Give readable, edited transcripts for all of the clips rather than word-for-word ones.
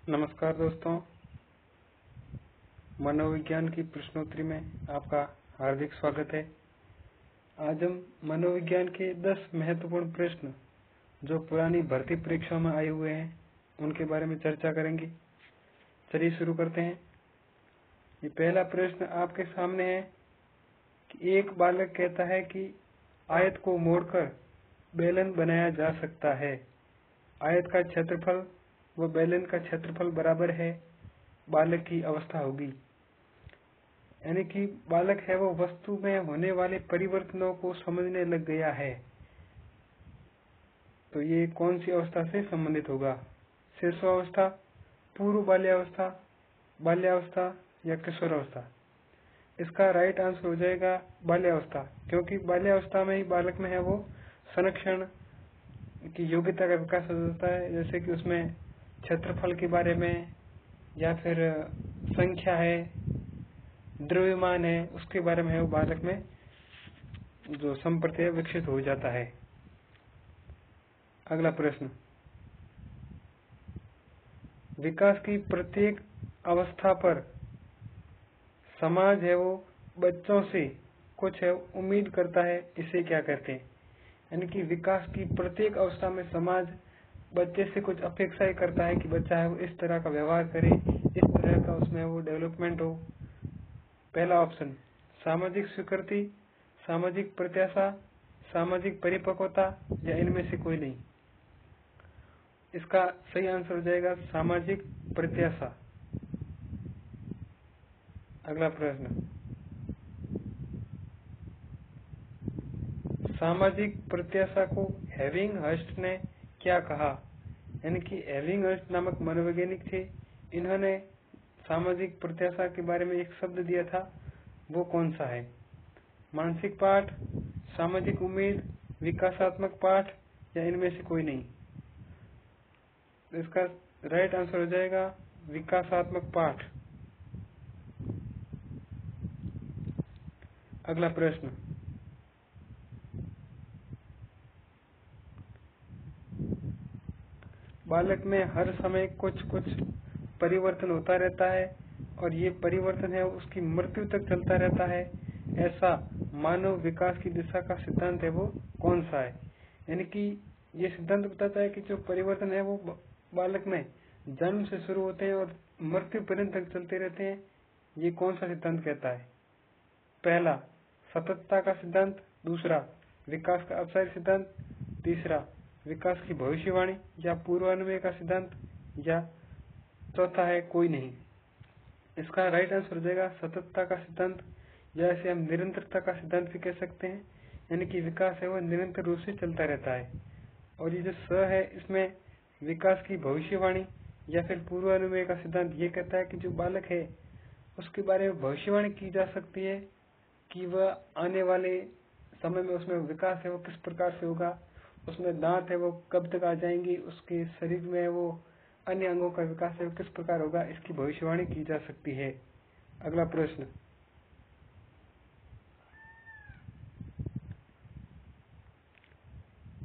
नमस्कार दोस्तों, मनोविज्ञान की प्रश्नोत्तरी में आपका हार्दिक स्वागत है। आज हम मनोविज्ञान के 10 महत्वपूर्ण प्रश्न जो पुरानी भर्ती परीक्षाओं में आए हुए हैं उनके बारे में चर्चा करेंगे। चलिए शुरू करते हैं। ये पहला प्रश्न आपके सामने है कि एक बालक कहता है कि आयत को मोड़कर बेलन बनाया जा सकता है। आयत का क्षेत्रफल व बेलन का क्षेत्रफल बराबर है। बालक की अवस्था होगी, यानी कि बालक है वो वस्तु में होने वाले परिवर्तनों को समझने लग गया है। तो ये कौन सी अवस्था से संबंधित होगा? शिशुअवस्था, पूर्व बाल्यावस्था, बाल्यावस्था या किशोरावस्था? इसका राइट आंसर हो जाएगा बाल्यावस्था, क्योंकि बाल्यावस्था में ही बालक में है वो संरक्षण की योग्यता का विकास हो जाता है। जैसे कि उसमें क्षेत्रफल के बारे में या फिर संख्या है, द्रव्यमान है, उसके बारे में है वो बालक में जो संप्रत्यय विकसित हो जाता है। अगला प्रश्न, विकास की प्रत्येक अवस्था पर समाज है वो बच्चों से कुछ है उम्मीद करता है, इसे क्या कहते हैं? यानी कि विकास की प्रत्येक अवस्था में समाज बच्चे से कुछ अपेक्षाएं करता है कि बच्चा है वो इस तरह का व्यवहार करे, इस तरह का उसमें वो डेवलपमेंट हो। पहला ऑप्शन सामाजिक स्वीकृति, सामाजिक प्रत्याशा, सामाजिक परिपक्वता या इनमें से कोई नहीं। इसका सही आंसर हो जाएगा सामाजिक प्रत्याशा। अगला प्रश्न, सामाजिक प्रत्याशा को एबिंगहर्स्ट ने क्या कहा? यानी कि एबिंगहर्स्ट नामक मनोवैज्ञानिक थे, इन्होंने सामाजिक प्रत्याशा के बारे में एक शब्द दिया था, वो कौन सा है? मानसिक पाठ, सामाजिक उम्मीद, विकासात्मक पाठ या इनमें से कोई नहीं। इसका राइट आंसर हो जाएगा विकासात्मक पाठ। अगला प्रश्न, बालक में हर समय कुछ कुछ परिवर्तन होता रहता है और ये परिवर्तन है उसकी मृत्यु तक चलता रहता है। ऐसा मानव विकास की दिशा का सिद्धांत है वो कौन सा है? यानी कि ये सिद्धांत बताता है कि जो परिवर्तन है वो बालक में जन्म से शुरू होते हैं और मृत्यु पर्यंत तक चलते रहते हैं। ये कौन सा सिद्धांत कहता है? पहला सततता का सिद्धांत, दूसरा विकास का अपसारी सिद्धांत, तीसरा विकास की भविष्यवाणी या पूर्वानुमेय का सिद्धांत, या चौथा है कोई नहीं। इसका राइट आंसर हो जाएगा सततता का सिद्धांत, या इसे हम निरंतरता का सिद्धांत भी कह सकते हैं। यानी कि विकास है वो निरंतर रूप से चलता रहता है। और ये जो स है इसमें विकास की भविष्यवाणी या फिर पूर्वानुमेय का सिद्धांत ये कहता है कि जो बालक है उसके बारे में भविष्यवाणी की जा सकती है कि वह आने वाले समय में उसमें विकास है वो किस प्रकार से होगा, उसमें दांत है वो कब तक आ जाएंगी, उसके शरीर में वो अन्य अंगों का विकास है वो किस प्रकार होगा, इसकी भविष्यवाणी की जा सकती है। अगला प्रश्न,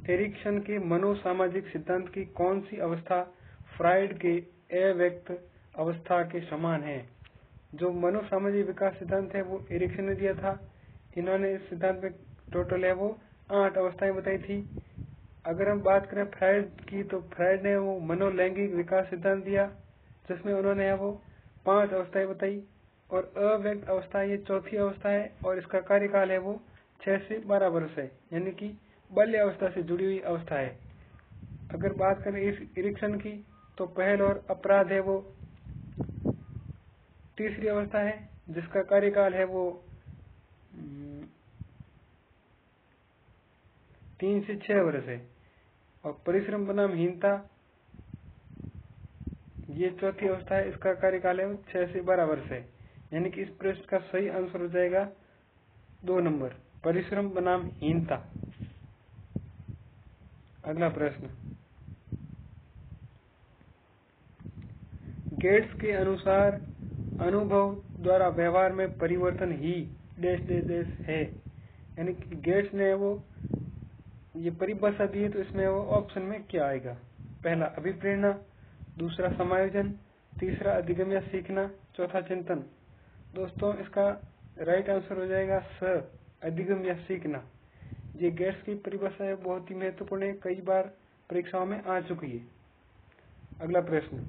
एरिक्सन के मनोसामाजिक सिद्धांत की कौन सी अवस्था फ्राइड के अव्यक्त अवस्था के समान है? जो मनोसामाजिक विकास सिद्धांत है वो एरिक्सन ने दिया था। इन्होंने इस सिद्धांत में टोटल है वो 8 अवस्थाएं बताई थी। अगर हम बात करें फ्राइड की, तो फ्राइड ने वो मनोलैंगिक विकास सिद्धांत दिया जिसमें उन्होंने वो 5 अवस्थाएं बताई, और अव्यक्त अवस्था ये चौथी अवस्था है और इसका कार्यकाल है वो 6 से 12 वर्ष है, यानी कि बाल्य अवस्था से जुड़ी हुई अवस्था है। अगर बात करें इस एरिक्सन की, तो पहल और अपराध है वो तीसरी अवस्था है जिसका कार्यकाल है वो 3 से 6 वर्ष है, और परिश्रम बनाम हीनता ये चौथी अवस्था है, इसका कार्यकाल है 6 से 12 वर्ष है। यानी कि इस प्रश्न का सही आंसर हो जाएगा 2 नंबर, परिश्रम बनाम हीनता। अगला प्रश्न, गेट्स के अनुसार अनुभव द्वारा व्यवहार में परिवर्तन ही देश है। यानी कि गेट्स ने वो ये परिभाषा दी है, तो इसमें वो ऑप्शन में क्या आएगा? पहला अभिप्रेरणा, दूसरा समायोजन, तीसरा अधिगम या सीखना, चौथा चिंतन। दोस्तों इसका राइट आंसर हो जाएगा स, अधिगम या सीखना। ये गेट्स की परिभाषा है, बहुत ही महत्वपूर्ण है, कई बार परीक्षाओं में आ चुकी है। अगला प्रश्न,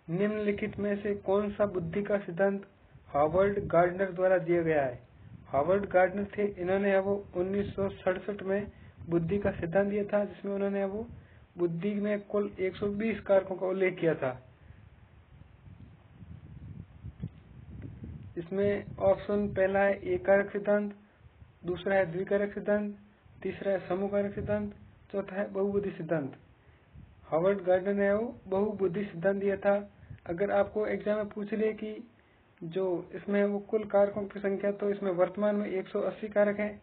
निम्नलिखित में से कौन सा बुद्धि का सिद्धांत हार्वर्ड गार्डनर द्वारा दिया गया है? हार्वर्ड गार्डनर थे, इन्होंने वो 1967 में बुद्धि का सिद्धांत दिया था, जिसमें उन्होंने वो बुद्धि में कुल 120 कारकों का उल्लेख किया था। इसमें ऑप्शन पहला है एक कारक सिद्धांत, दूसरा है द्विकारक सिद्धांत, तीसरा है समूह कारक सिद्धांत, चौथा है बहुबुद्धि सिद्धांत। हार्वर्ड गार्डनर ने वो बहुबुद्धि सिद्धांत दिया था। अगर आपको एग्जाम में पूछ ले कि जो इसमें वो कुल कारकों की संख्या, तो इसमें वर्तमान में 180 कारक है।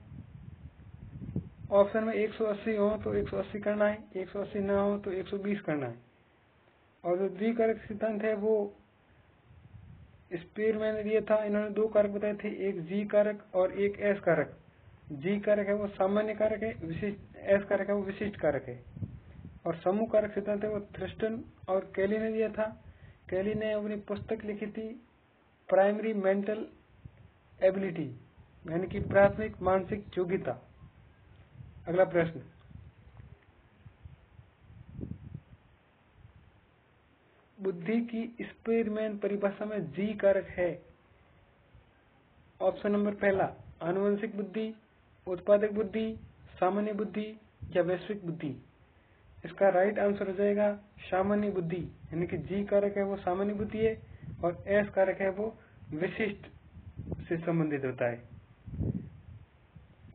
ऑप्शन में 180 हो तो 180 करना है, 180 ना हो तो 120 करना है। और जो द्विकारक सिद्धांत है वो स्पीरमैन ने दिया था, इन्होंने दो कारक बताए थे, एक जी कारक और एक एस कारक। जी कारक है वो सामान्य कारक है, विशिष्ट एस कारक है वो विशिष्ट कारक है। और समूह कारक सिद्धांत है वो थ्रस्टन और कैली ने दिया था। कैली ने अपनी पुस्तक लिखी थी प्राइमरी मेंटल एबिलिटी, यानी कि प्राथमिक मानसिक योग्यता। अगला प्रश्न, बुद्धि की स्पीरमैन परिभाषा में जी कारक है। ऑप्शन नंबर पहला आनुवंशिक बुद्धि, उत्पादक बुद्धि, सामान्य बुद्धि या वैश्विक बुद्धि। इसका राइट आंसर हो जाएगा सामान्य बुद्धि, यानी कि जी कारक है वो सामान्य बुद्धि है और एस कारक है वो विशिष्ट से संबंधित होता है।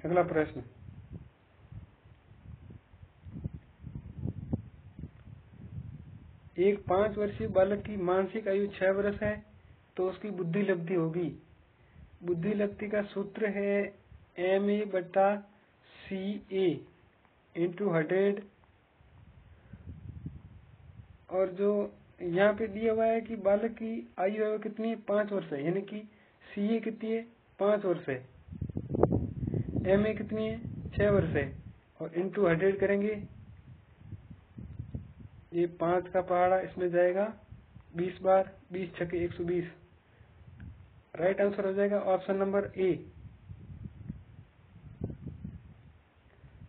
अगला प्रश्न, एक 5 वर्षीय बालक की मानसिक आयु 6 वर्ष है तो उसकी बुद्धि लब्धि होगी। बुद्धि लब्धि का सूत्र है MA/CA × 100। और जो यहाँ पे दिया हुआ है कि बालक की आयु है कितनी है, 5 वर्ष है, यानी कि CA कितनी है, 5 वर्ष है। MA कितनी है, 6 वर्ष है, और × 100 करेंगे, ये 5 का पहाड़ा इसमें जाएगा 20 बार, 20 छक्के 120। राइट आंसर हो जाएगा ऑप्शन नंबर ए।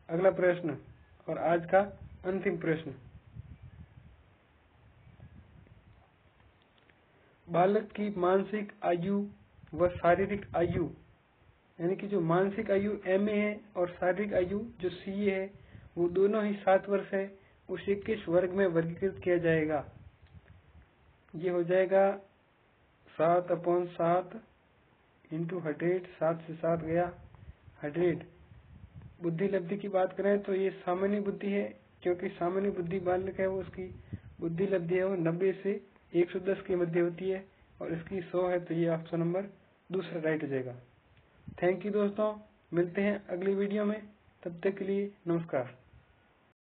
अगला प्रश्न और आज का अंतिम प्रश्न, बालक की मानसिक आयु व शारीरिक आयु, यानी कि जो मानसिक आयु MA है और शारीरिक आयु जो CA है वो दोनों ही 7 वर्ष है, उसे किस वर्ग में वर्गीकृत किया जाएगा? ये हो जाएगा 7/7 × 100, 7 से 7 गया 100। बुद्धि लब्धि की बात करें तो ये सामान्य बुद्धि है, क्योंकि सामान्य बुद्धि बालक है वो उसकी बुद्धि लब्धि है वो 90 से 110 के मध्य होती है, और इसकी 100 है, तो ये ऑप्शन नंबर दूसरा राइट हो जाएगा। थैंक यू दोस्तों, मिलते हैं अगली वीडियो में, तब तक के लिए नमस्कार।